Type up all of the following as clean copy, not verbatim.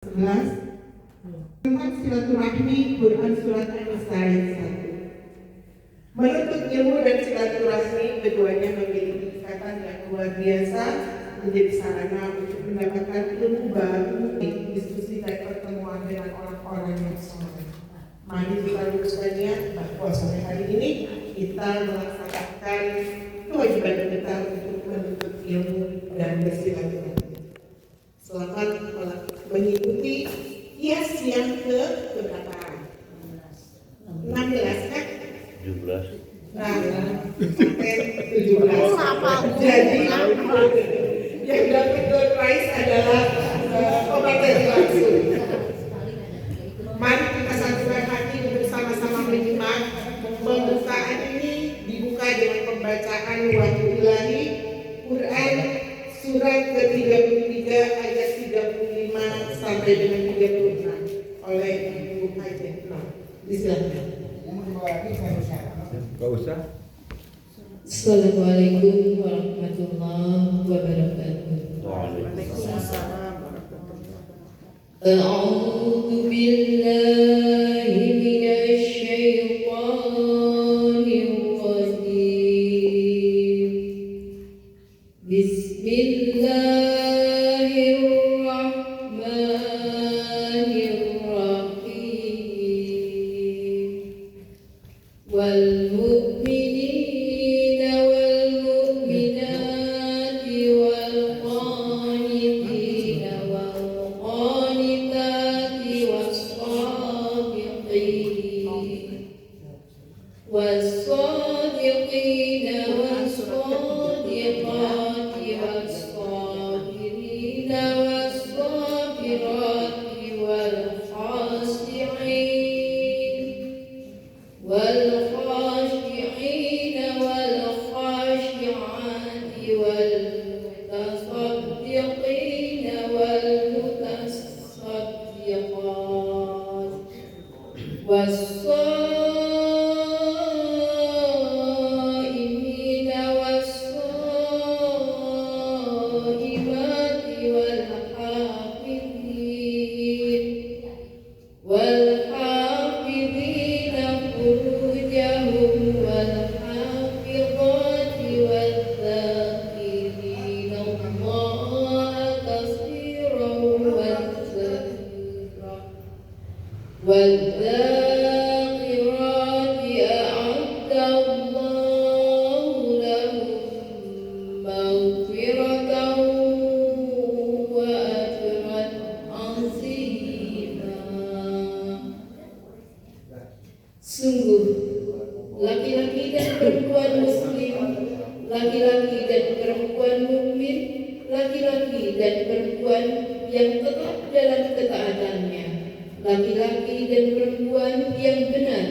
11 tentang silaturahmi Quran surat An-Nisa ayat 1. Menuntut ilmu dan silaturahmi keduanya memiliki ikatan yang luar biasa, menjadi sarana untuk mendapatkan ilmu baru, diskusi dan pertemuan dengan orang-orang yang soleh. Mari kita luruskan niat bahwa sore hari ini kita melaksanakan kewajiban kita untuk menuntut ilmu dan bersilaturahmi. Selamat mengikuti kias yang ke berapa? 16 kan? 17. Nah, sampai 17. Jadi yang dapat door prize adalah pemateri langsung. Mari kita satukan hati untuk sama-sama menyimak. Pembukaan ini dibuka dengan pembacaan wahyu ilahi Quran surat ke-33 ayat 35 sampai dengan 36 oleh Ibu Haji. Disilakan. Gak usah. Assalamualaikum warahmatullahi wabarakatuh. Waalaikumsalam. A'udzu billahi minasy syaithanir rajim. Bismillahirrahmanirrahim. Wal mu'minina wal mu'minati wal qanitina wal qanitati was-sadiqina was-sadiqati was-sabirina was-sabirati wal-khashi'in wal-khashi'ati wal-mutasaddiqina wal-mutasaddiqat was-shaimina was-shaimati wal-hafidhina furujahum wal-hafidhati wal-dzakirina Allaha katsiran wal-dzakirati a'adda Allahu lahum maghfiratan wa ajran 'azima. Sungguh laki-laki dan perempuan muslim, laki-laki dan perempuan mukmin, laki-laki dan perempuan yang tetap dalam ketaatannya, laki-laki dan perempuan yang benar,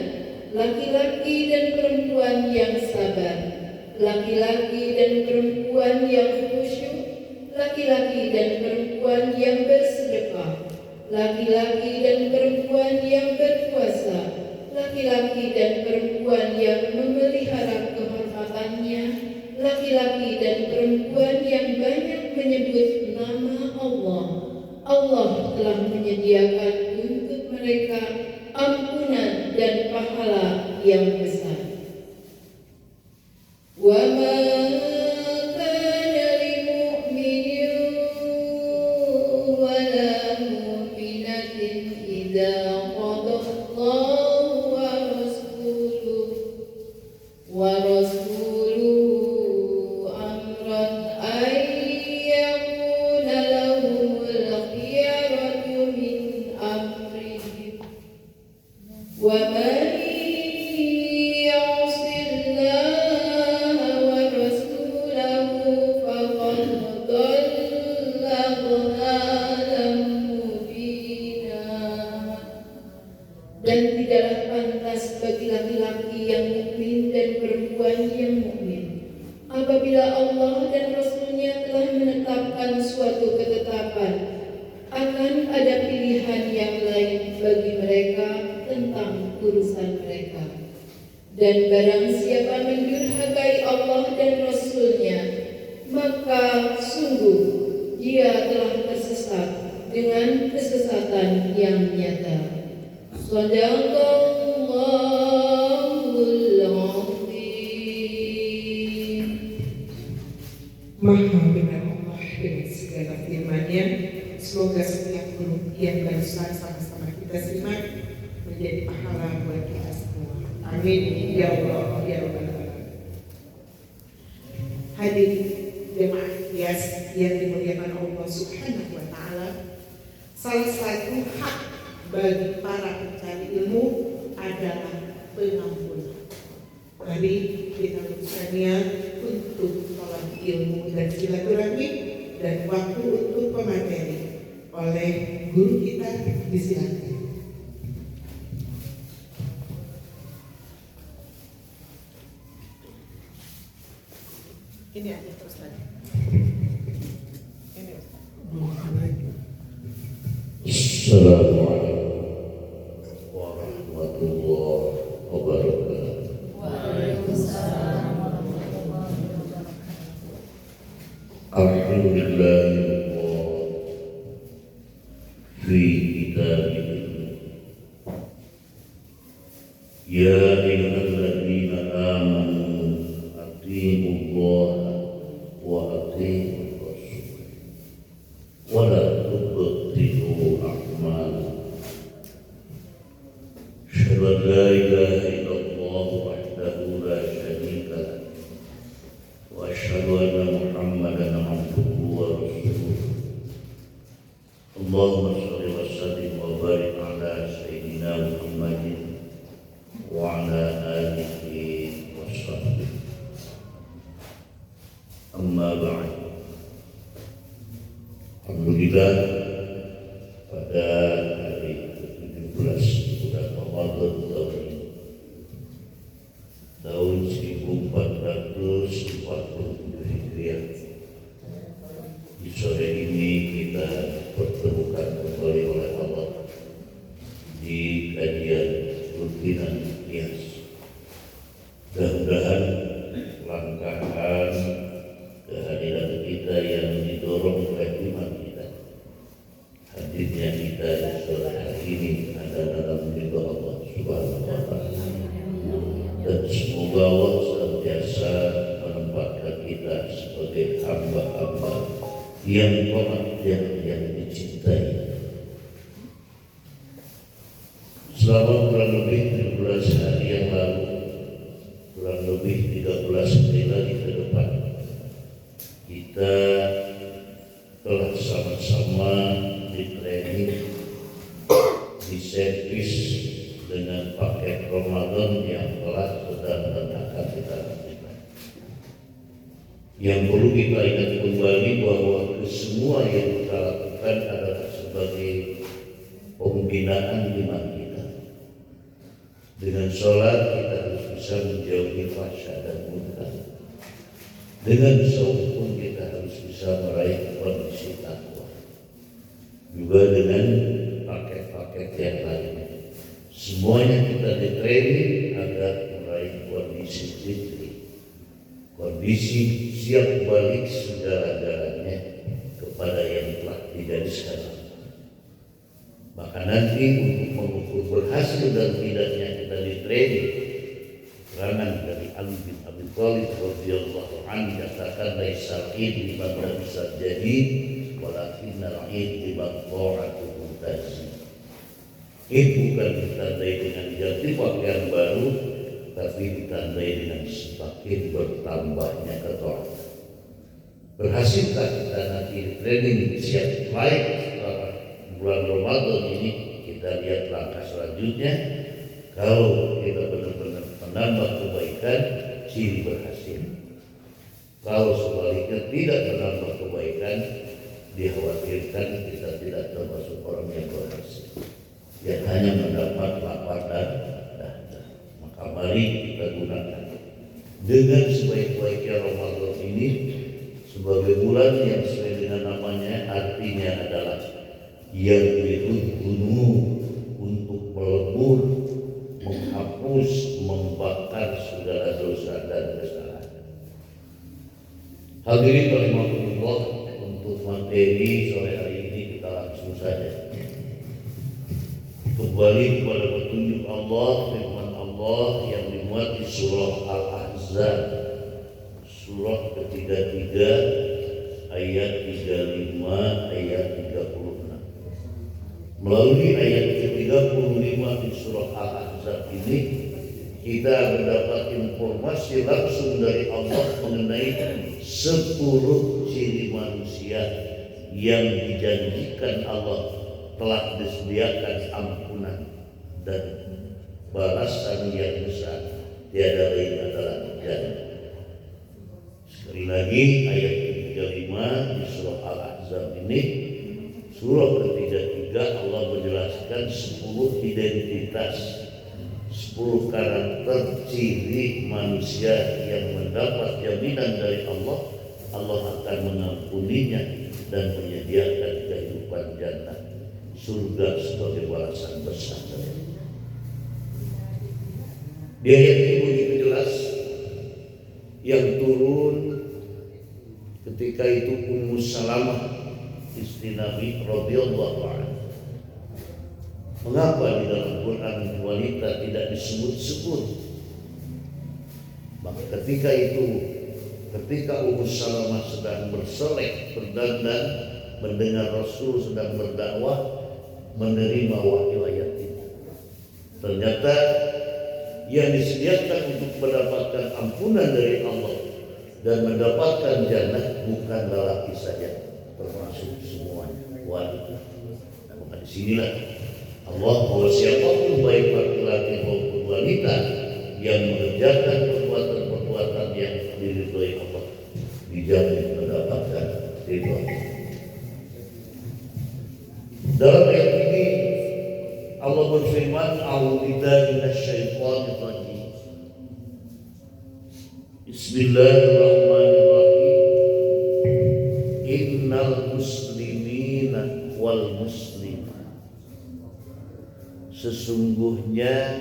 laki-laki dan perempuan yang sabar, laki-laki dan perempuan yang khusyuk, laki-laki dan perempuan yang bersedekah, laki-laki dan perempuan yang berpuasa, laki-laki dan perempuan yang memelihara kehormatannya, laki-laki dan perempuan yang banyak menyebut nama Allah. Allah telah menyediakan untuk mereka ampunan dan pahala yang besar. Wa ma kana lil mu'minin wa la mu'minatin idza qada Allahu wa rasuluhu amran ay yakuna lahumul khiyaratu min amrihim wa man ya'sillaha wa rasulahu faqad dhalla dhalalan mubina. Dan tidaklah pantas bagi laki-laki yang mukmin dan perempuan yang mukmin apabila Allah dan Rasul-Nya telah menetapkan suatu ketetapan akan ada pilihan yang lain bagi mereka tentang urusan mereka. Dan barang siapa mendurhakai Allah dan Rasul-Nya, maka sungguh dia telah tersesat dengan kesesatan kehidupan yang nyata. Shadaqallahul Azim. Maha benar Allah dengan segala firman-Nya. Semoga setiap pengertian dan sama-sama kita simak menjadi pahala buat kita semua. Amin ya Allah ya Rabbal Alamin. Hadirin jemaah Hias yang dimuliakan Allah Subhanahu wa taala, salah satu hak bagi para pencari ilmu adalah pengampunan. Mari kita berusaha untuk tolak ilmu dan silaturahmi dan waktu untuk pemateri oleh guru kita, disilakan. Ini aja terus lagi. Ini Ustaz. Assalamualaikum warahmatullahi wabarakatuh. Alhamdulillah fi kitabihi. Ya ayyuhalladzina amanu atiiullaha wa atiiur rasul wa la tubtilu a'malakum. Asyhadu an la ilaha illallah wahdahu la syarika lah wa asyhadu anna Muhammadan abduhu wa rasuluh. Allahumma shalli wa sallim wa barik ala sayyidina Muhammadin wa ala alihi wa sahbihi. Amma ba'd. Alhamdulillah, pada hari ke-17 bulan Ramadan tahun 1447 Hijriah, di sore ini kita pertemukan kembali oleh Allah di kajian rutinan Hias. Mudah-mudahan langkahkan kehadiran kita yang didorong oleh iman kita, hadirnya kita di sore hari ini adalah dalam ridho Allah Subhanahu wa taala, dan semoga Allah senantiasa menempatkan kita sebagai hamba-hamba yang taat, yang dicintai. Selama kurang lebih 17 hari yang lalu, kurang lebih 13 hari lagi ke depan, kita telah sama-sama di-training, diservis dengan paket Ramadan yang telah sedang dan akan kita lakukan. Yang perlu kita ingat kembali bahwa semua yang kita lakukan adalah sebagai pembinaan iman kita. Dengan sholat kita harus bisa menjauhi fahsya dan munkar. Dengan saum pun kita harus bisa meraih kondisi takwa. Juga dengan paket-paket yang lainnya. Semuanya kita di-training agar meraih kondisi fitri, kondisi siap balik segala-galanya kepada yang telah digariskan. Maka nanti untuk mengukur berhasil dan tidaknya kita di-training, keterangan dari Ali bin Abi Thalib radhiyallahu anhu katakan laisal id liman lam jadi walakinnal id liman ta'atuhu tazid. Itu bukan ditandai dengan ganti pakaian baru, tapi ditandai dengan semakin bertambahnya ketaatan. Berhasilkah kita nanti training siap baik setelah bulan Ramadan ini? Kita lihat langkah selanjutnya. Kalau kita benar-benar menambah kebaikan, ciri berhasil. Kalau sebaliknya tidak menambah kebaikan, dikhawatirkan kita tidak termasuk orang yang berhasil, yang hanya mendapat lapar dan dahaga. Maka mari kita gunakan dengan sebaik-baiknya Ramadan ini sebagai bulan yang sesuai dengan namanya, artinya adalah yang dibunuh untuk melebur, menghapus, membakar segala dosa dan kesalahan. Hadirin rahimakumullah, untuk materi sore hari ini kita langsung saja. kembali kepada petunjuk Allah, firman Allah yang dimuat di surah Al-Ahzab, surah ketiga ayat 35 ayat 36. Melalui ayat ke-35 di surah Al-Ahzab ini kita mendapat informasi langsung dari Allah mengenai 10 ciri manusia yang dijanjikan Allah telah disediakan ampunan dan balasan yang besar, tiada lain adalah jannah. Sekali lagi ayat ke-35 di surah Al-Ahzab ini, surah ketiga Allah menjelaskan 10 identitas, 10 karakter ciri manusia yang mendapat jaminan dari Allah akan mengampuninya dan menyediakan kehidupan jannah, surga sebagai balasan besar. Di ayat ini begitu jelas yang turun ketika itu Ummu Salamah istri Nabi radhiyallahu anha. Mengapa di dalam Quran wanita tidak disebut-sebut? Maka ketika Ummu Salamah sedang bersolek, berdandan, mendengar Rasul sedang berdakwah, menerima wahyu ayat ini. Ternyata yang disediakan untuk mendapatkan ampunan dari Allah dan mendapatkan jannah bukan lelaki saja, termasuk semuanya wanita. Nah, maka disinilah Allah bahwa siapapun baik laki-laki maupun wanita yang mengerjakan perbuatan-perbuatan yang diridhoi Allah dijamin mendapatkan ridho. Dalam ayat ini Allah berfirman, "A'udzubillahi minasyaitonir rajim. Bismillahirrahmanirrahim. Innal muslimina wal muslimat." Sesungguhnya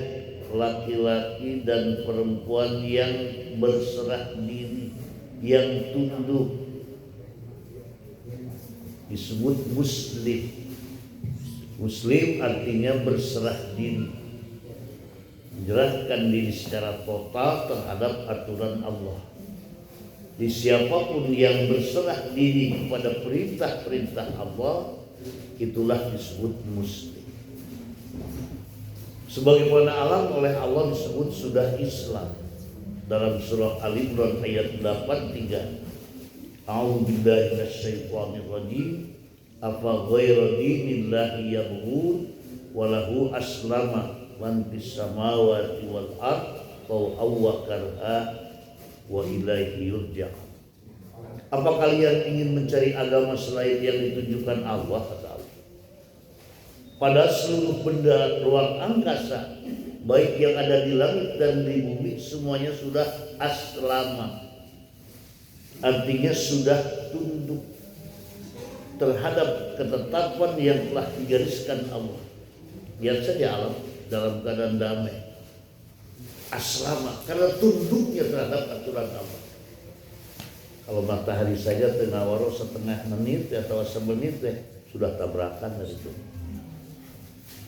laki-laki dan perempuan yang berserah diri, yang tunduk, disebut muslim. Muslim artinya berserah diri, menyerahkan diri secara total terhadap aturan Allah. Di siapapun yang berserah diri kepada perintah-perintah Allah, itulah disebut muslim. Sebagaimana alam oleh Allah disebut sudah Islam dalam surah Al-Imran ayat 83. A'udzubillahi minasyaitonir rajim. Afa ghayra dinillahi yabghun wa lahu aslama man fis samawati wal ard taw'aw wa karha wa ilaihi yurja'un. Apa kalian ingin mencari agama selain yang ditunjukkan Allah? Kata Allah. Pada seluruh benda ruang angkasa, baik yang ada di langit dan di bumi, semuanya sudah aslama, artinya sudah tunduk terhadap ketetapan yang telah digariskan Allah. Lihat saja alam dalam keadaan damai, aslama, karena tunduknya terhadap aturan Allah. Kalau matahari saja tengah waro setengah menit atau semenit sudah tabrakan dari itu.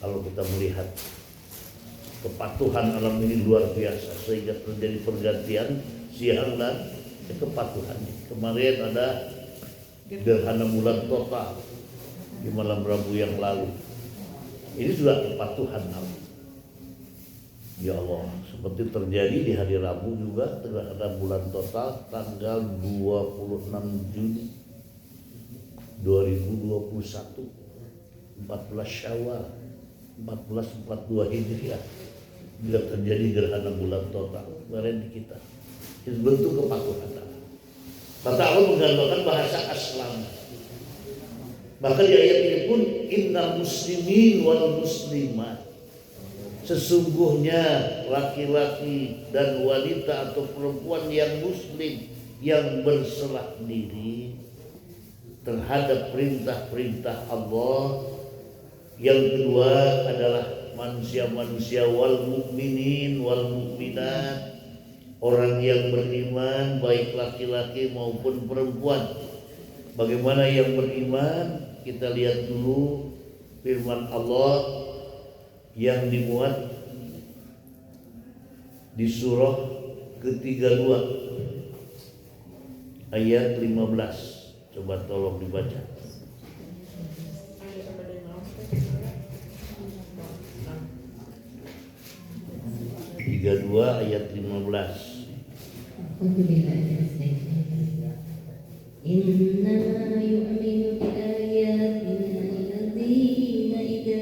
Kalau kita melihat kepatuhan alam ini luar biasa sehingga terjadi pergantian siang dan kepatuhan. Kemarin ada gerhana bulan total di malam Rabu yang lalu. Ini juga kepatuhan Allah. Ya Allah, seperti terjadi di hari Rabu juga gerhana bulan total tanggal 26 Juni 2021, 14 Syawal 1442 Hijriah bila terjadi gerhana bulan total kemarin di kita. Itu bentuk kepatuhan Allah. Kata Allah menggambarkan bahasa aslam. Maka di ayat ini pun innal muslimin wal muslimat. Sesungguhnya laki-laki dan wanita atau perempuan yang muslim yang berserah diri terhadap perintah-perintah Allah. Yang kedua adalah manusia-manusia wal mukminin wal mukminat. Orang yang beriman baik laki-laki maupun perempuan. Bagaimana yang beriman? Kita lihat dulu firman Allah yang dimuat di surah ke-32 ayat 15. Coba tolong dibaca. 32 ayat 15. إنما يؤمن بآياتنا الذين إذا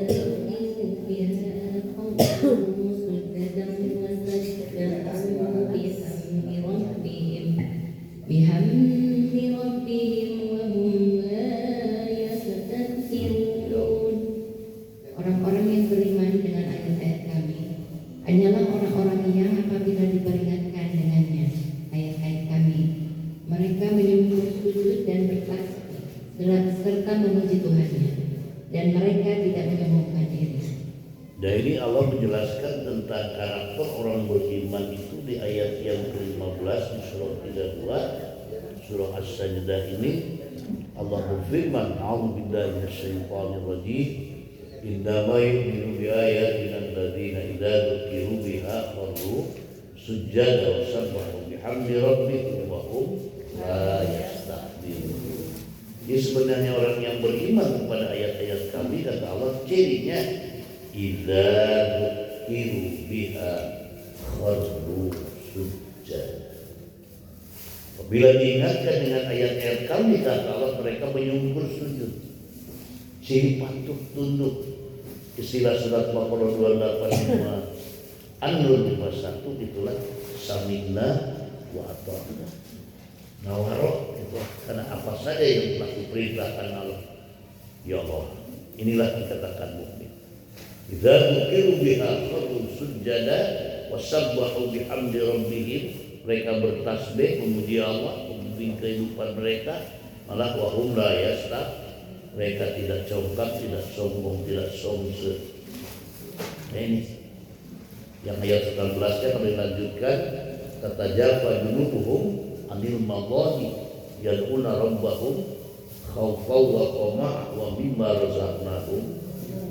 ذكروا بها خروا سجدا وسبحوا بحمد ربهم وهم لا يستكبرون. Orang-orang yang beriman dengan ayat-ayat kami hanyalah orang-orang yang apabila diperingatkan dengannya ayat-ayat kami, mereka menyembah sujud dan bertasbih serta memuji Tuhannya, dan mereka tidak menyombongkan diri. Dan ini Allah menjelaskan tentang karakter orang beriman itu di ayat yang ke-15 di surah 32 surah As-Sajdah ini. Allah berfirman, a'udzubillahi minasyaitonir rajim, innama yu'minu bi ayatina alladzina idza dzukiru biha kharru sujada wa sabbahu bihamdi rabbihim wa hum la yastakbirun. Jadi sebenarnya orang yang beriman kepada ayat-ayat kami, kata Allah, cirinya idza dzukiru biha kharru sujada. Apabila diingatkan dengan ayat-ayat kami, kata Allah, mereka menyungkur sujud. Ciri patuh tunduk. Istilah surat Baqarah 285 An-Nur 51 itulah sami'na wa ata'na. Nawaroh itu karena apa saja yang telah diperintahkan Allah. Ya Allah, inilah dikatakan mukmin. Idza dzukiru biha kharru sujada wa sabbahu bihamdi rabbihim. Mereka bertasbih memuji Allah, membimbing kehidupan mereka, malah wa hum la yastakbirun. Mereka tidak congkak, tidak sombong, tidak somse. Nah ini yang ayat 19-nya kalau dilanjutkan, kata jafa junubuhum anil madani yad'una rabbahum khawfan wa tama'a wa mimma razaqnahum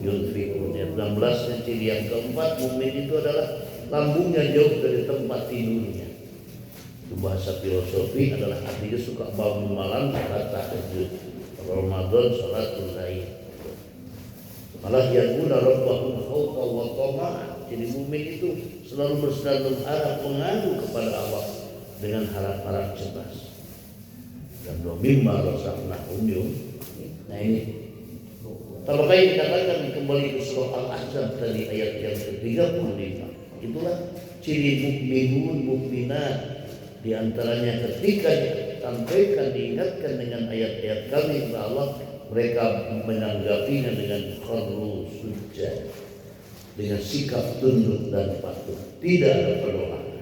yunfiqun. Ayat 16-nya ciri yang keempat, mukmin itu adalah lambungnya jauh dari tempat tidurnya. Itu bahasa filosofi adalah artinya suka bangun malam saat tahajud. Ramadan salatul lail. Malah yaquna rabbahum khawfan wa tama'an. Jadi mukmin itu selalu bersandar harap, mengadu kepada Allah dengan harap-harap cemas. Dan mimma razaqnahum yun. Nah ini. Terlebih dikatakan kembali ke surah Al-Ahzab tadi ayat yang ke-35. Itulah ciri mukminun mukminat. Di antaranya ketika disampaikan, diingatkan dengan ayat-ayat kami kepada Allah, mereka menanggapinya dengan kharru sujud, dengan sikap tunduk dan patuh, tidak ada penolakan.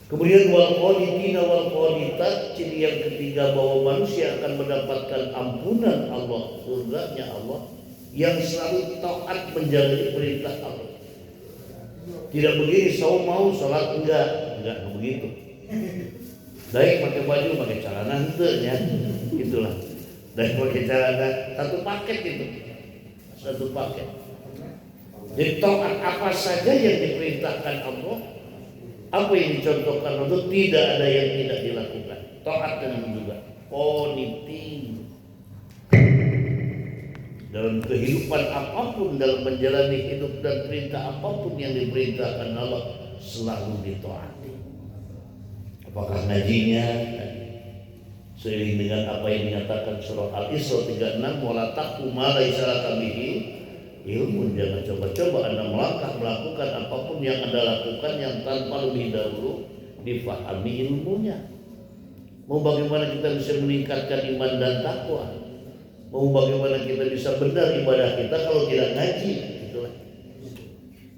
Kemudian wal qanitina wal qanitat, ciri yang ketiga bahwa manusia akan mendapatkan ampunan Allah, surganya Allah, yang selalu taat menjalani perintah Allah. Tidak begini, saum mau, salat enggak begitu. Baik pakai baju, pakai celana henteu nya, itulah. Dan pakai celana satu paket itu. Satu paket. Jadi taat apa saja yang diperintahkan Allah, apa yang dicontohkan Allah, tidak ada yang tidak dilakukan. Taat dengan juga qanitin. Dalam kehidupan apapun, dalam menjalani hidup dan perintah apapun yang diperintahkan Allah, selalu ditaati. Apakah ngajinya seiring dengan apa yang dinyatakan surah Al-Isra 36, wala taqfu ma laisa laka bihi ilmun. Jangan coba-coba Anda melangkah melakukan apapun yang Anda lakukan yang tanpa lebih dahulu difahami ilmunya. Mau bagaimana kita bisa meningkatkan iman dan takwa? Mau bagaimana kita bisa benar ibadah kita kalau tidak ngaji? Itulah.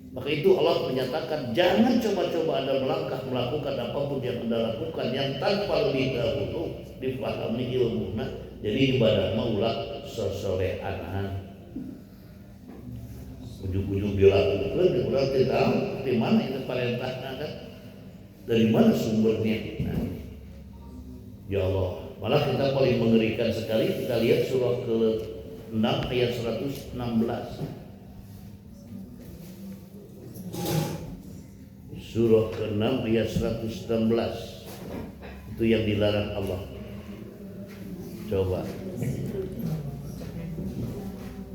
Maka itu Allah menyatakan jangan coba-coba Anda melangkah melakukan apapun yang Anda lakukan yang tanpa lebih dahulu difahami ilmunya. Jadi ibadah maulah sesolehan. Ujung-ujung dilakukan, orang tidak tahu di mana itu perintahnya kan? Dari mana sumbernya? Nah, ya Allah. Malah kita paling mengerikan sekali kita lihat surah 6 ayat 116. Surah ke-6 ayat 116. Itu yang dilarang Allah. Coba.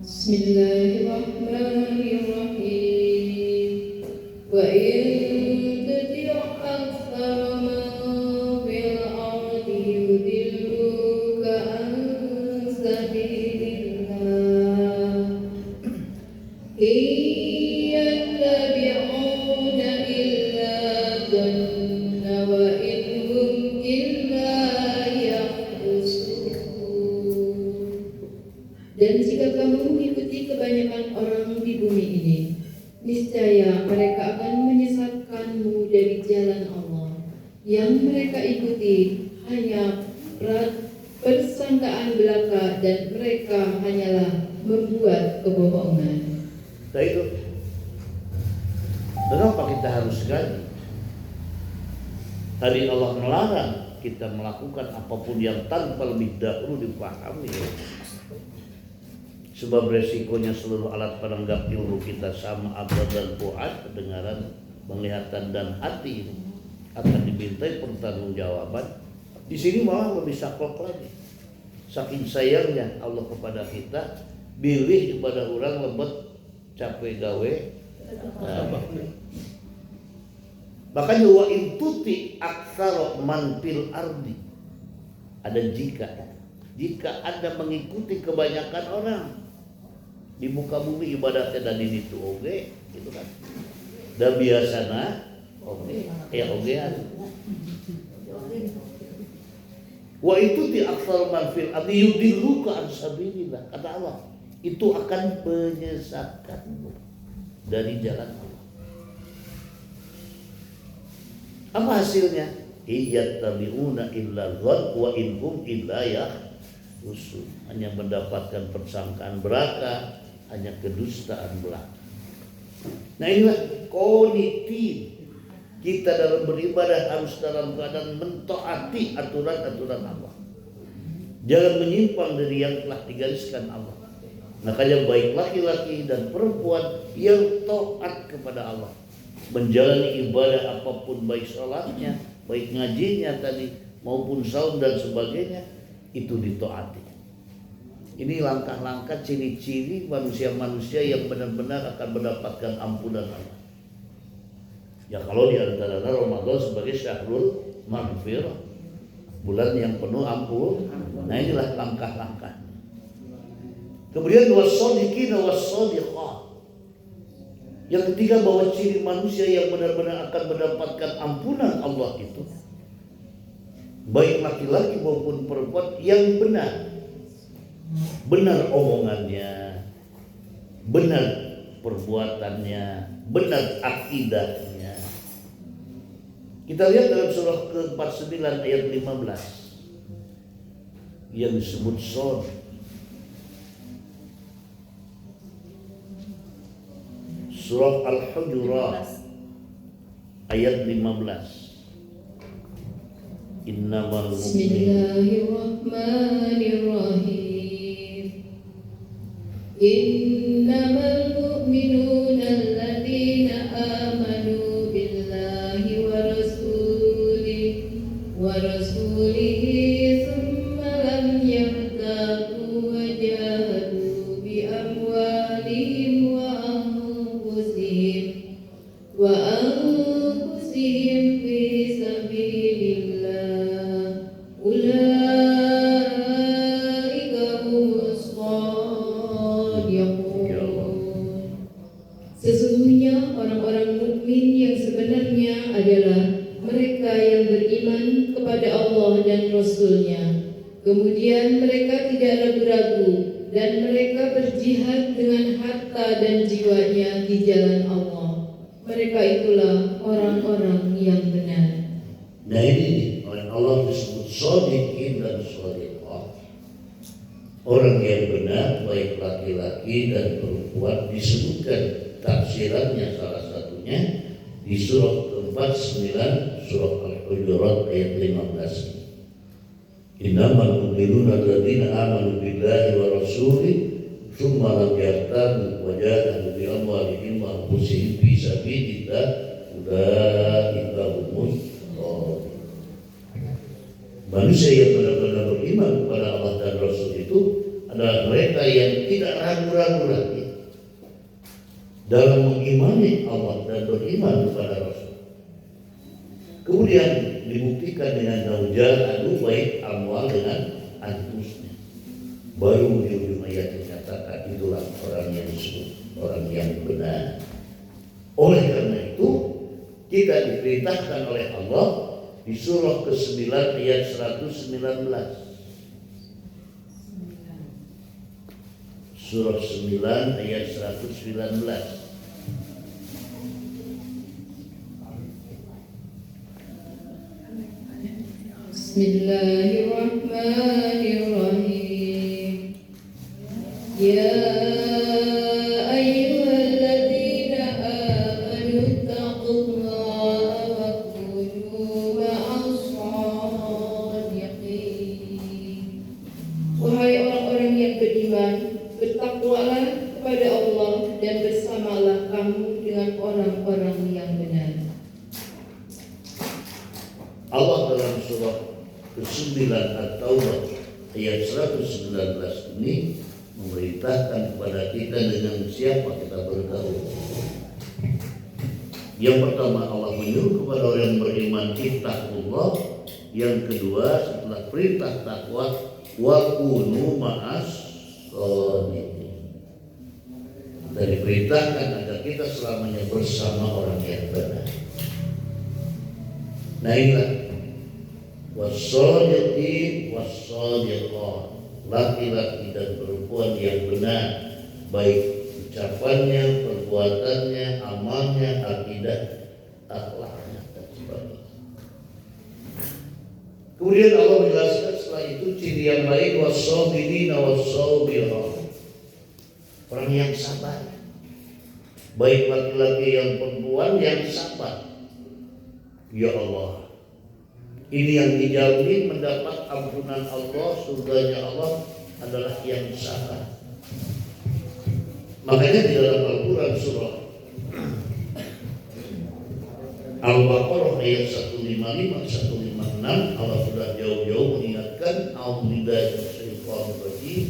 Bismillahirrahmanirrahim. Wa in tuti' aktsara man fil ardi yudilluka an sabilillah. Iyattabi'una illa dhanna wa in hum illa yakhrusun. Dan jika kamu mengikuti kebanyakan orang di bumi ini, niscaya mereka akan menyesatkanmu dari jalan Allah. Yang mereka ikuti hanya persangkaan belaka dan mereka hanyalah membuat kebohongan. Nah itu. Kenapa kita harus gaji? Tadi Allah melarang kita melakukan apapun yang tanpa lebih dahulu dipahami. Sebab resikonya seluruh alat penanggap ilmu kita sama akal dan fuad, pendengaran, penglihatan dan hati ini akan dimintai pertanggungjawaban. Di sini malah lebih saklek lagi. Saking sayangnya Allah kepada kita, bilih kepada orang lebet capek gawe. Makanya wa in tuti aktsara man fil ardi. Ada jika Anda mengikuti kebanyakan orang di muka bumi, ibadatnya dan ini tuh oge gitu kan. Dan biasana oge ya ogean. Wa itu di aktsar man fil ardi yudilluka an sabilillah. Kata Allah, itu akan menyesatkanmu dari jalan Allah. Apa hasilnya? Iyattabi'una illa dhann wa in hum illa yakhrusun. Hanya mendapatkan persangkaan belaka, hanya kedustaan belaka. Nah inilah kondisi kita dalam beribadah, harus dalam keadaan mentaati aturan-aturan Allah. Jangan menyimpang dari yang telah digariskan Allah. Makanya baik laki-laki dan perempuan yang taat kepada Allah, menjalani ibadah apapun, baik sholatnya, baik ngajinya tadi, maupun saum dan sebagainya, itu ditaati. Ini langkah-langkah ciri-ciri manusia-manusia yang benar-benar akan mendapatkan ampunan Allah. Ya kalau di antara Ramadan sebagai syahrul maghfirah, bulan yang penuh ampun. Nah inilah langkah-langkah. Kemudian was-shadiqina was-shadiqah. Yang ketiga, bahwa ciri manusia yang benar-benar akan mendapatkan ampunan Allah itu, baik laki-laki maupun perempuan yang benar omongannya, benar perbuatannya, benar akidahnya. Kita lihat dalam surah ke-49 ayat 15 yang disebut Shad. Surah Al-Hujurat ayat 15. Innamal Bismillahirrahmanirrahim. Innamal mu'minuna alladzina amanu billahi wa rasulihi thumma lam yartabu wa jahadu bi amwalihim wa anfusihim fi sabilillah. Ulaika humus shadiqun. Sesungguhnya orang-orang mukmin yang sebenarnya adalah mereka yang beriman kepada Allah dan Rasul-Nya. Kemudian mereka tidak ragu-ragu dan mereka berjihad dengan harta dan jiwanya di jalan Allah. Mereka itulah orang-orang yang benar. Nah ini oleh Allah disebut shadiqin dan shadiqah. Orang yang benar, baik laki-laki dan perempuan, disebutkan tafsirannya salah satunya di surah ke-49, surah Al-Hujurat ayat 15. Innamal mu'minuna alladzina amanu billahi wa rasulihi summa lam yartabu wa jahadu bi amwalihim wa anfusihim fi sabilillah ulaika humus shadiqun. Manusia yang benar-benar beriman kepada Allah dan Rasul itu adalah mereka yang tidak ragu-ragu lagi dalam mengimani Allah dan beriman kepada Rasul. Kemudian dibuktikan dengan jahadu baik amwal dengan anfusnya. Baru di ujung ayat dinyatakan itulah orang yang disebut orang yang benar. Oleh karena itu kita diperintahkan oleh Allah di surah ke-9 ayat 119. Surah 9 ayat 119. Bismillahirrahmanirrahim. Ya ayyuhalladzina amanu taqullaha wa kunu ma'as-shadiqin. Wahai orang-orang yang beriman, bertakwalah kepada Allah dan bersamalah kamu dengan orang-orang yang benar. Allah dalam surah ke-9 At-Taubah ayat 119 ini memerintahkan kepada kita dengan siapa kita bergaul. Yang pertama Allah menyuruh kepada orang yang beriman ittaqullah. Yang kedua setelah perintah takwa wa kunu ma'as shadiqin. Dan diperintahkan agar kita selamanya bersama orang yang benar. Nah inilah was-shadiqin was-shadiqat, laki-laki dan perempuan yang benar, baik ucapannya, perbuatannya, amalnya, akidah, akhlaknya dan sebagainya. Kemudian Allah menjelaskan setelah itu ciri yang lain was-sabirina was-sabirat, orang yang sabar, baik laki-laki yang perempuan yang sabar. Ya Allah, ini yang dijamin mendapat ampunan Allah, surganya Allah adalah yang sabar. Makanya di dalam Al-Quran surah Al-Baqarah ayat 155, 156 Allah sudah jauh-jauh mengingatkan a'udzubillahi minasyaitonir rajim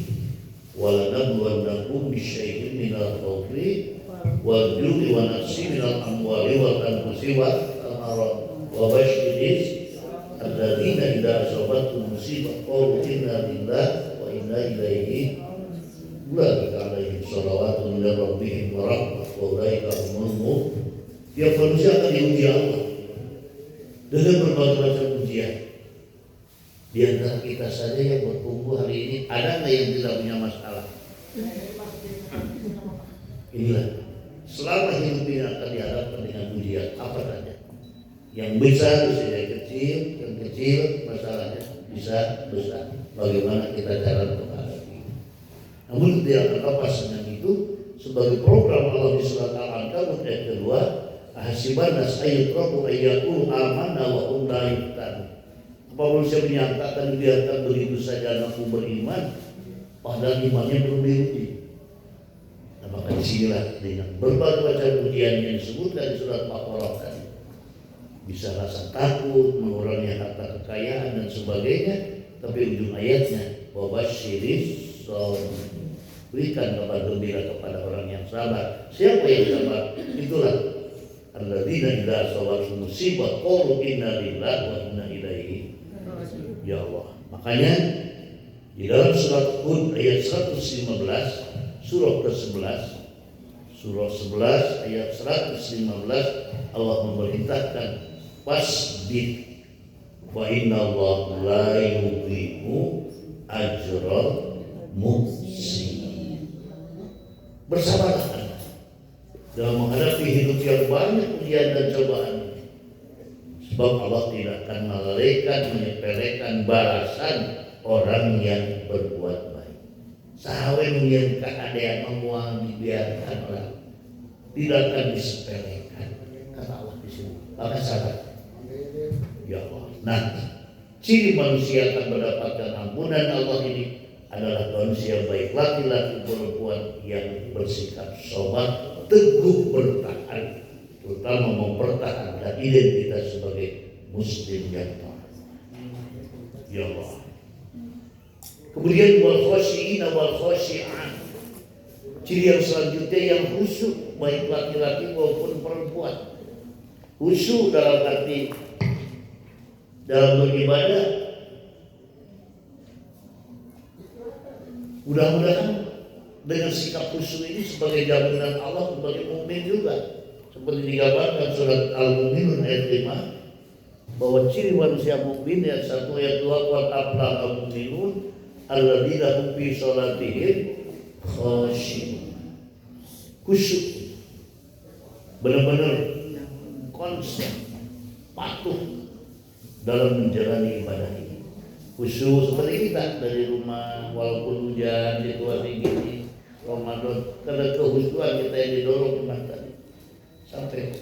wa lanabluwannakum bisyai'in minal khawfi wal ju'i wa naqsin minal amwali wal anfusi wal thamarat wa basyiris alladzina idza asabathum musibah qalu inna lillahi wa inna ilaihi ulaika alaihim shalawatun min rabbihim wa rahmah wa ulaika humul muhtadun. Tiap manusia akan diuji Allah dengan berbagai macam ujian. Di antara kita saja yang berkumpul hari ini, ada nggak yang tidak punya masalah? Inilah selama hidup ini akan dihadapkan dengan ujian apa saja. Yang besar bisa jadi kecil, yang kecil masalahnya bisa besar. Bagaimana kita cara menghadapi? Namun tidak akan lepas dengan itu sebagai program Allah di surat Al-Ankabut ayat kedua. Hasiban nas ayyutraku ayyakul amanna wa hum la yuftanun. Apa manusia menyangkakan biarkan begitu saja anakku beriman padahal imannya belum diuji. Nah, maka disinilah dengan berbagai macam ujian yang disebutkan di surat Baqarah tadi, bisa rasa takut, mengurangi harta kekayaan dan sebagainya, tapi ujung ayatnya wabasyiris shabirin, berikan kabar gembira kepada orang yang sabar. Siapa yang sabar? Itulah alladzina idza asabathum musibah qalu inna lillahi wa inna ilaihi raji'un. Ya Allah. Makanya di dalam surat Hud ayat 115, surah ke-11, surah 11 ayat 115 Allah memerintahkan fasbir wa inna Allah la yudhi'u ajral muhsinin. Bersabarlah dalam menghadapi hidup yang banyak ujian dan cobaan, sebab Allah tidak akan melalaikan, menyepelekan balasan orang yang berbuat baik. Sahawe mengirimkan ada yang menguang dibiarkan orang, tidak akan disepelekan, kata Allah di sini. Maka sabar, ya Allah. Nah, ciri manusia akan mendapatkan ampunan Allah ini adalah manusia baik laki-laki perempuan yang bersikap sobat, teguh bertahan, terutama mempertahankan identitas sebagai muslim yang taat. Ya Allah. Kemudian wal khashi'ina wal khashi'at. Ciri yang selanjutnya yang khusyuk baik laki-laki maupun perempuan. Khusyuk dalam arti dalam beribadah. Mudah-mudahan dengan sikap khusyuk ini sebagai jaminan Allah sebagai mukmin juga. Seperti digambarkan surat Al-Mu'minun ayat 5 bahwa ciri manusia mukmin ayat 1 ayat 2 qad aflaha al-mu'minun alladzina hum fi shalatihim khashi'un. Khusyuk, benar-benar konsen, patuh dalam menjalani ibadah ini. Khusyuk seperti kita dari rumah walaupun hujan, situasi gini, Ramadan, karena kehusyuan kita yang didorong kemana tadi sampai.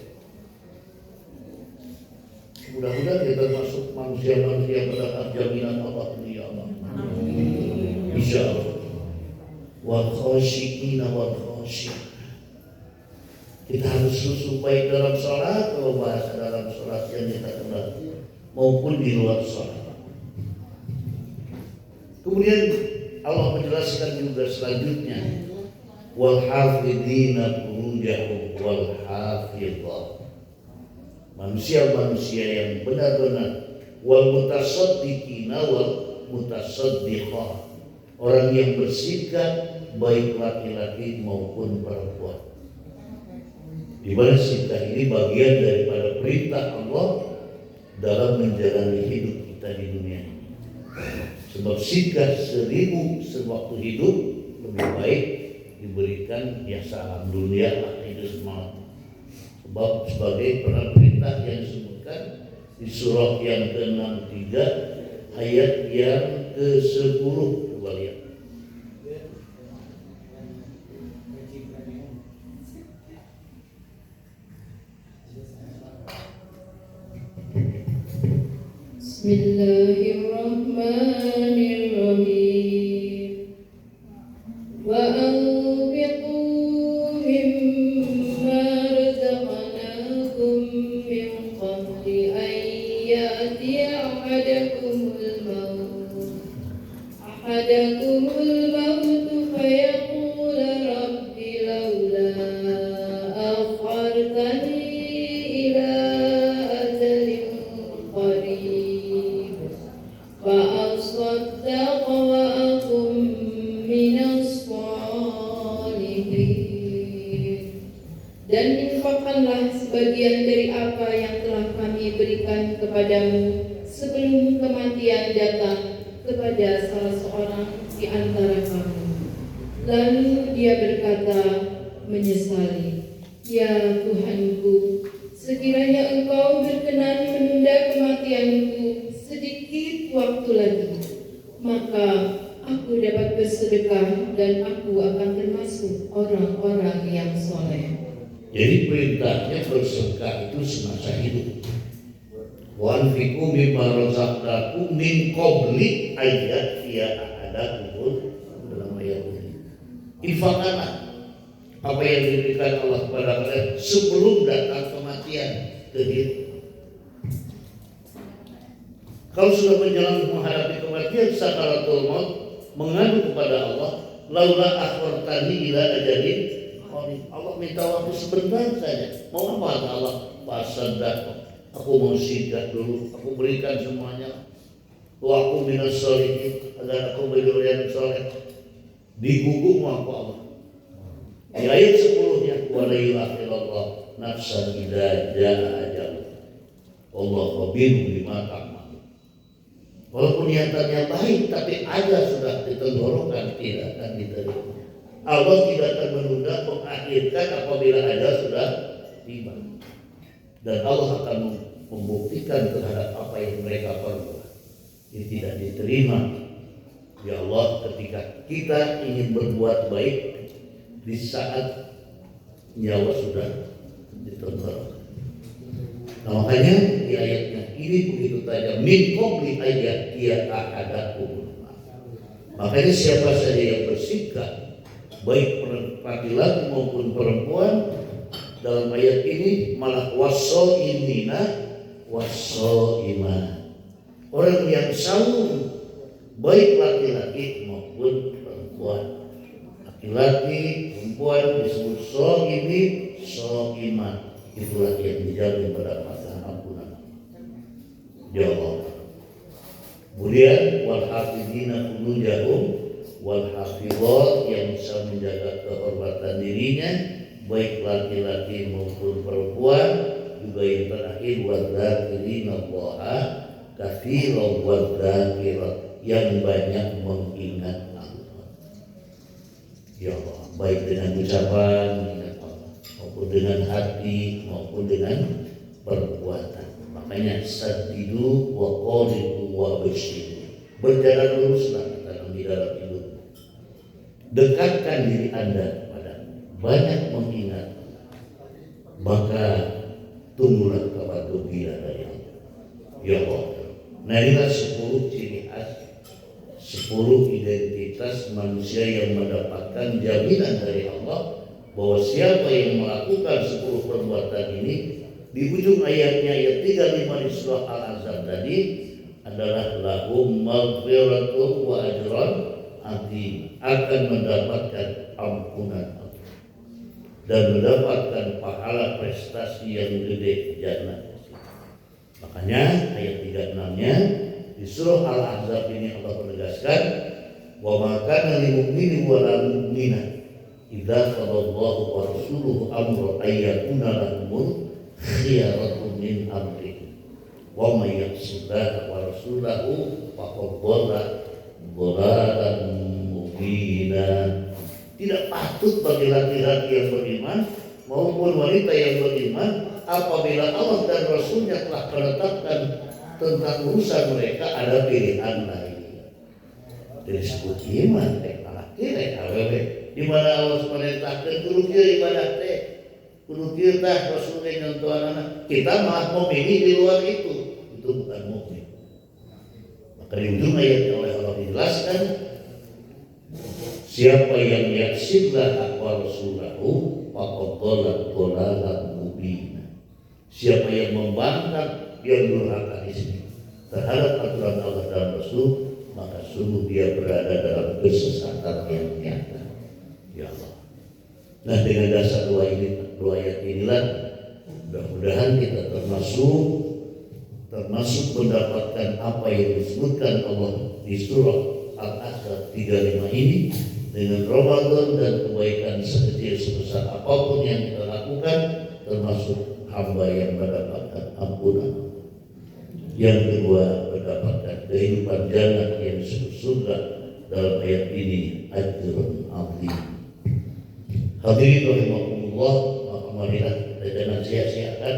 Mudah-mudahan kita termasuk manusia-manusia yang mendapat jaminan Allah, ya Allah. Insya Allah. Wal khashi'ina wal khashi'at. Kita harus khusyuk baik dalam sholat, kalau bahasa dalam sholat yang kita kenal, maupun di luar sholat. Kemudian Allah menjelaskan juga selanjutnya wal hafidhina furujahum wal hafidhat. Manusia-manusia yang benar-benar wal mutasaddiqina wal mutasaddiqah. Orang yang bersikap baik laki-laki maupun perempuan. Di mana sikap ini bagian daripada perintah Allah dalam menjalani hidup kita di dunia ini. Sebab sikap 1000 sewaktu hidup lebih baik diberikan ya salam dunia hidup semangat. Sebab sebagai perintah yang disebutkan di surah yang ke-63 ayat yang ke-10. Coba lihat. Bismillahirrahmanirrahim. Wa anfiqu mimma razaqnakum min qabli an ya'tiya ahadakumul maut fayaqula rabbi laula akhartani ila ajalin qarib fa asaddaq wa akum minas shalihin. Dan infakkanlah sebagian dari apa yang telah kami berikan kepadamu sebelum kematian datang kepada salah seorang di antara kamu. Lalu dia berkata menyesali, ya Tuhanku, sekiranya Engkau berkenan menunda kematianku sedikit waktu lagi, maka aku dapat bersedekah dan aku akan termasuk orang-orang yang soleh. Jadi perintahnya bersedekah itu semasa hidup. Wa anfiqu mimma razaqnakum min qabli ayat ya ahadakum dalam ayat ini. Infakkanlah apa yang diberikan Allah kepada kalian sebelum datang kematian ke diri. Kalau sudah menjalani menghadapi kematian sakaratul maut, mengadu kepada Allah, laula akhartani ila ajalin qarib. Allah minta waktu sebentar saja. Mau apa kata Allah? Fasaddaq. Aku mau sidak dulu, aku berikan semuanya. Wa aku minas sholihin, agar aku menjadi orang yang soleh. Diguguk mau apa Allah? Di ayat 10-nya wa la yu'akhirullah nafsan idza jaa ajal. Allah khabirun bima ta'malun. Walaupun niatannya baik, tapi ada sudah ditenggorokan, tidak akan diterima. Allah tidak akan menunda mengakhirkan apabila ada sudah tiba. Dan Allah akan membuktikan terhadap apa yang mereka perbuat. Ini tidak diterima. Ya Allah, ketika kita ingin berbuat baik di saat nyawa sudah ditenggorokan. Nah, makanya di ayatnya ini begitu tajam. Min qabli ayat ya ahadakum. Makanya siapa saja yang bersikap baik laki-laki maupun perempuan dalam ayat ini malah wasoimina wasoimah, orang yang selalu baik laki-laki maupun perempuan. Laki-laki perempuan disebut soimi soimah, itulah yang dijamin mendapatkan ampunan ya Allah. Kemudian wal hafidina furujahum wal hafidhat, yang bisa menjaga kehormatan dirinya baik laki-laki maupun perempuan. Juga yang terakhir wadzakirina Allaha katsiran wadzakirat, yang banyak mengingat Allah ya Allah, baik dengan ucapan mengingat Allah maupun dengan hati maupun dengan perbuatan. Makanya sadidu wa qaribu wa basyiru, berjalan luruslah dalam di dalam hidup, dekatkan diri Anda kepada banyak mengingat, maka tunggulah kabar gembira dari Allah ya Allah. Nah, inilah 10 ciri khas, 10 identitas manusia yang mendapatkan jaminan dari Allah bahwa siapa yang melakukan 10 perbuatan ini di ujung ayatnya ayat 35 di surah Al-Ahzab tadi adalah lahum maghfiratun wa ajran azim, akan mendapatkan ampunan Allah dan mendapatkan pahala prestasi yang gede jannah. Makanya ayat 36-nya di surah Al-Ahzab ini Allah menegaskan wa ma kana lil mu'mini wa la mu'minah idza qadallahu wa rasuluhu amran ay yakuna lahumul khiyaratu min amrihim wa may ya'sillaha wa rasulahu faqad dhalla dhalalan mubina. Tidak patut bagi laki-laki yang beriman maupun wanita yang beriman apabila Allah dan Rasulnya telah menetapkan tentang urusan mereka ada pilihan lain. Disebut iman laki-laki awewe, di mana Allah memerintahkan kudu kieu ibadah teh, kudu kieu tah Rasulnya nyontohan kita malah memilih di luar itu bukan mukmin. Maka di ujung ayat oleh Allah dijelaskan siapa yang yaksidlah wa rasulahu faqad dhalla dhalalan mubina. Siapa yang membantah, yang durhaka di sini terhadap aturan Allah dan Rasul, maka sungguh dia berada dalam kesesatan yang nyata. Ya Allah. Nah, dengan dasar dua ayat inilah mudah-mudahan kita termasuk mendapatkan apa yang disebutkan Allah di surah Al-Ahzab 35 ini, dengan Ramadan dan kebaikan sekecil sebesar apapun yang kita lakukan, termasuk hamba yang mendapatkan ampunan. Yang kedua, mendapatkan kehidupan jannah yang disebut surga dalam ayat ini, ajrun azim. Hadirin rahimakumullah, maka marilah kita jangan sia-siakan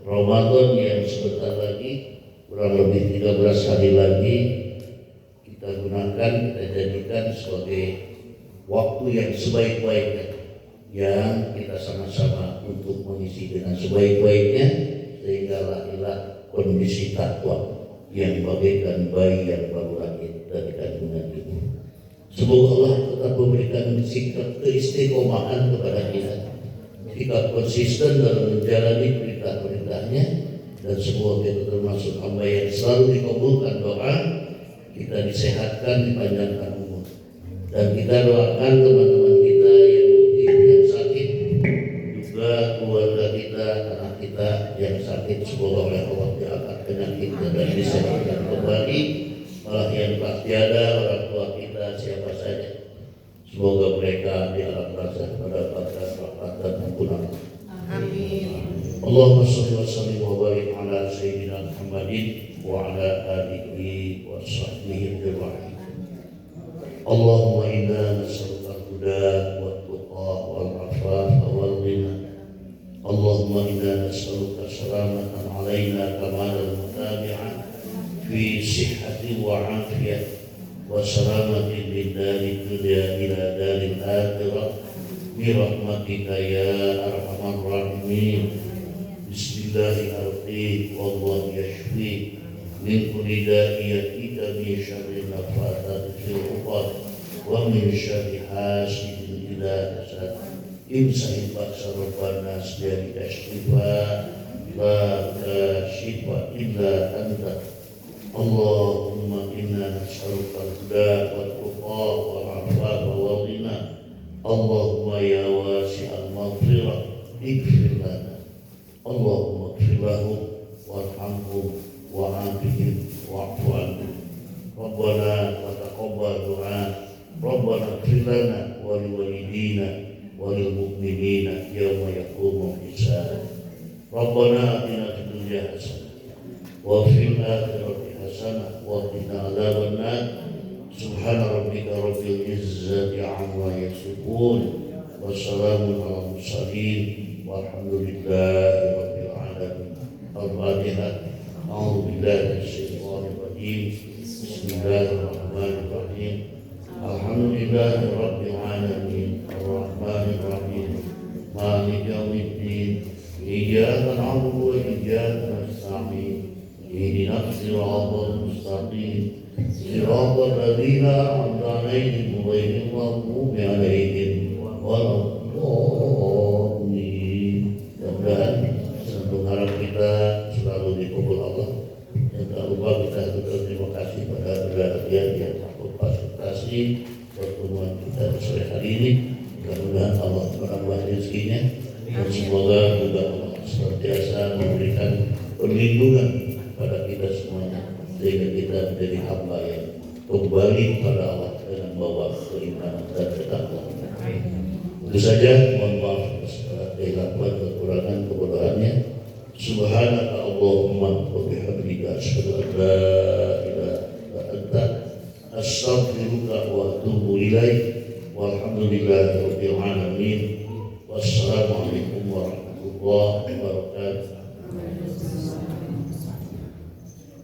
Ramadan yang sebentar lagi, kurang lebih 13 hari lagi, kita gunakan, kita jadikan sebagai waktu yang sebaik-baiknya, yang kita sama-sama untuk mengisi dengan sebaik-baiknya, sehingga lahirlah kondisi takwa yang bagaikan bayi yang baru lahir dari kandungan ibu. Semoga Allah tetap memberikan sikap keistiqomahan kepada kita, sikap konsisten dalam menjalani perintah-perintahnya, dan semoga kita termasuk hamba yang selalu dikabulkan doa, kita disehatkan, dipanjangkan umur, dan kita doakan teman-teman kita yang sakit, juga keluarga kita, anak kita yang sakit, semoga oleh Allah diangkat penyakitnya dan disehatkan kembali. Malah yang telah tiada, orang tua kita siapa saja, semoga mereka di alam barzakh mendapatkan rahmat dan ampunan. Amin. Allahumma shalli wa sallim wa barik ala sayyidina Muhammadin wa ala alihi wa sahbihi ajma'in. Allahumma inna nas'aluka al-huda wa tuqa wal afafa wal ghina. Allahumma inna nas'aluka salamatan alaina kamalal mutabi'ah fi sihhati wa afiyah wa salamatin min dari dunya ila daril akhirah bi rahmatika ya arhamar rahimin. Bismillahirrahmanirrahim. Wallahu yashfi min kulli da'iyatika min syarri nafathati fil 'uqad wa min syarri hasidin idza hasad imsahil ba'sa rabbana asbiya istighfa la kashifa illa anta Allahumma inna nas'aluka al-huda wal tuqa wal 'afafa wal ghina Allahumma ya wasi'al maghfirah ighfir lana Allahumma ighfir lahum warhamhum wa'afihim wa'fu anhum Rabbana wa taqabbal du'a Rabbana ighfir lana wa liwalidina wa lil mu'minina yawma yaqumul hisab Rabbana atina fid dunya hasanah wa fil akhirati hasanah wa qina adzabannar Subhana rabbika rabbil izzati amma yasifun wa salamun alal mursalin walhamdulillahi rabbil alamin. Al-Fatihah. A'udzu billahi minasyaitonir rajim. Bismillahirrahmanirrahim. Alhamdulillahi rabbil alamin. Arrahmanir rahim. Maliki yaumiddin. Iyyaka na'budu wa iyyaka nasta'in. Ihdinas siratal mustaqim. Siratal ladzina an'amta 'alaihim ghairil maghdubi 'alaihim waladdallin. Dan satu harap kita selalu dikabul Allah. Dan tak lupa kita berterima kasih pada berbagai yang takut fasilitasi pertemuan kita sore hari ini. Mudah-mudahan Allah menambah rezekinya dan semoga juga Allah senantiasa memberikan perlindungan pada kita semuanya sehingga kita menjadi hamba yang kembali pada Allah dengan bawa keimanan dan ketakwaan. Itu saja, mohon maaf atas kehilapan kekurangan kebodohannya. Subhanaka Allahumma wa bihamdika asyhadu an la ilaha illa anta astaghfiruka wa atubu ilaik. Walhamdulillahi rabbil alamin. Wassalamualaikum warahmatullahi wabarakatuh.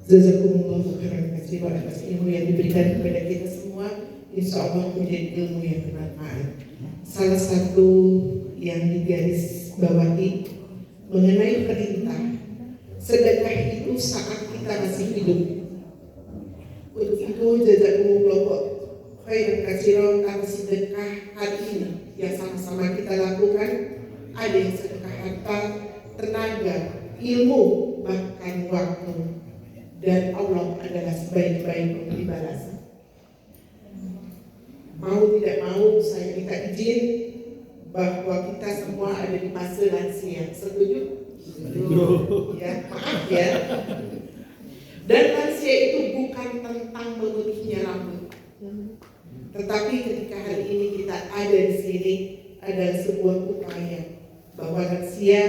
Jazakumullah khairan katsiran atas ilmu yang diberikan kepada kita semua. Insya Allah menjadi ilmu yang bermanfaat. Salah satu yang digaris bawahi mengenai perintah sedekah itu saat kita masih hidup. Untuk itu jazakumullah khairan katsiran atas sedekah hari ini yang sama-sama kita lakukan. Ada yang sedekah harta, tenaga, ilmu, bahkan waktu. Dan Allah adalah sebaik-baik pemberi balasan. Mau tidak mau saya minta izin bahwa kita semua ada di fase lansia. Setuju? Ya, maaf ya. Dan lansia itu bukan tentang memutihnya rambut. Tetapi ketika hari ini kita ada di sini adalah sebuah upaya bahwa lansia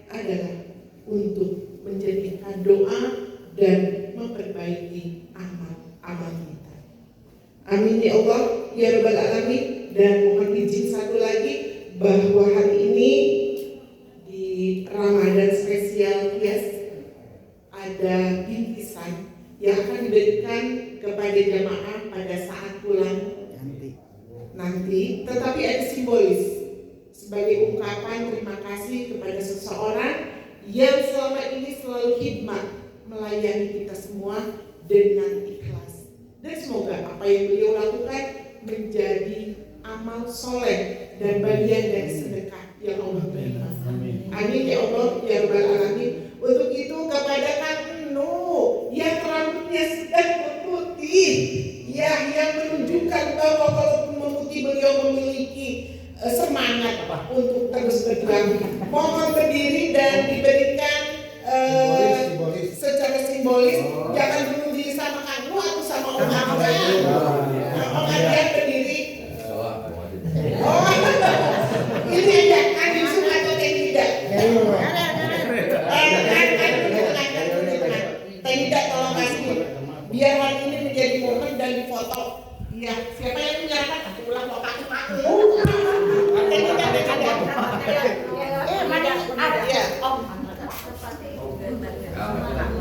adalah untuk menjadikan doa dan memperbaiki amal kita. Amin ya Allah ya Rabbal Alamin. Dan mohon izin satu lagi bahwa hari ini di Ramadan spesial ada bingkisan yang akan diberikan kepada jamaah pada saat pulang nanti. Tetapi ada simbolis sebagai ungkapan terima kasih kepada seseorang yang selama ini selalu khidmat melayani kita semua dengan ikhlas. Dan semoga apa yang beliau lakukan menjadi amal soleh dan bagian dari sedekah yang Allah terima. Amin ya Allah ya Rabbal Alamin. Untuk itu kepada Kang Enu yang rambutnya sedang memutih, ya, yang menunjukkan bahwa kalaupun memutih beliau memiliki semangat untuk terus berjuang. Mohon berdiri dan diberikan secara simbolis. Jangan bunuh diri sama kamu atau sama Om Adrian. Om Adrian berdiri. Oh, ini aja kan Yusuf atau tidak? Tidak, tolong kasih. Biar hari ini menjadi momen dan difoto. Iya, siapa yang menyerahkan? Aku ulang mau pakai. Ada Om.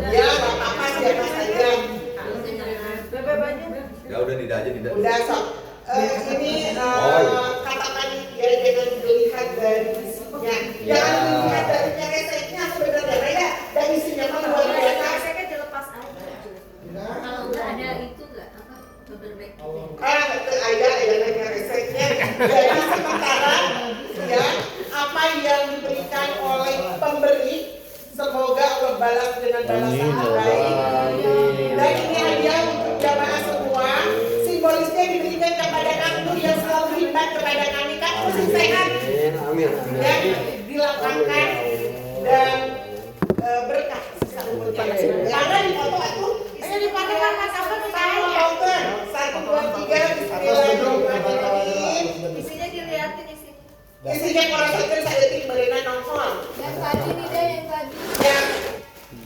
Ya, Bapak siapa saja. Ya udah tidak aja tidak. Udah sok. balas dengan balasan terbaik. Dan ini hadiah untuk jamaah semua. Simbolisnya diberikan kepada Kang yang selalu khidmat kepada kami. Kang Nur sehat dan dilapangkan dan berkah sisa umur panjang. Karena di foto itu ini dipakai sama saya. 1, 2, 3 Bismillahirrahmanirrahim. Isinya dilihatin isi. Isinya korosotkan saya detik mereka nongol. Yang tadi nih deh, yang tadi.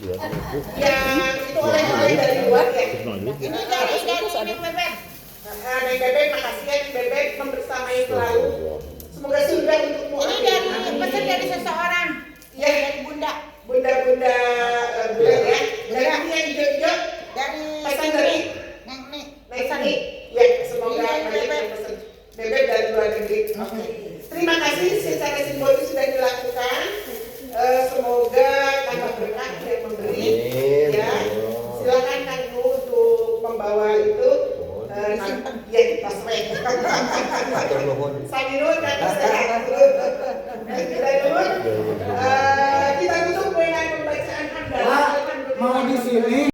Yang itu oleh-oleh dari luar ya. Ini dari Neng Bebek. Neng Bebek, makasih ya Neng Bebek membersamai selalu. Semoga surga untukmu. Ini dari pesan dari seseorang. Ya, Dari Bunda. Bunda bulan ya. Dari ini yang hijau-hijau. Dari Pesan dari Neng nih. Neng Sani. Ya, semoga banyak yang pesan. Bebek dari luar negeri. Oke. Terima kasih secara simbolis sudah dilakukan. Semoga tambah berkah yang memberi. Ya, silakan Kang Nu untuk membawa itu. Ya, kita sesuai. Saminun dan sehat.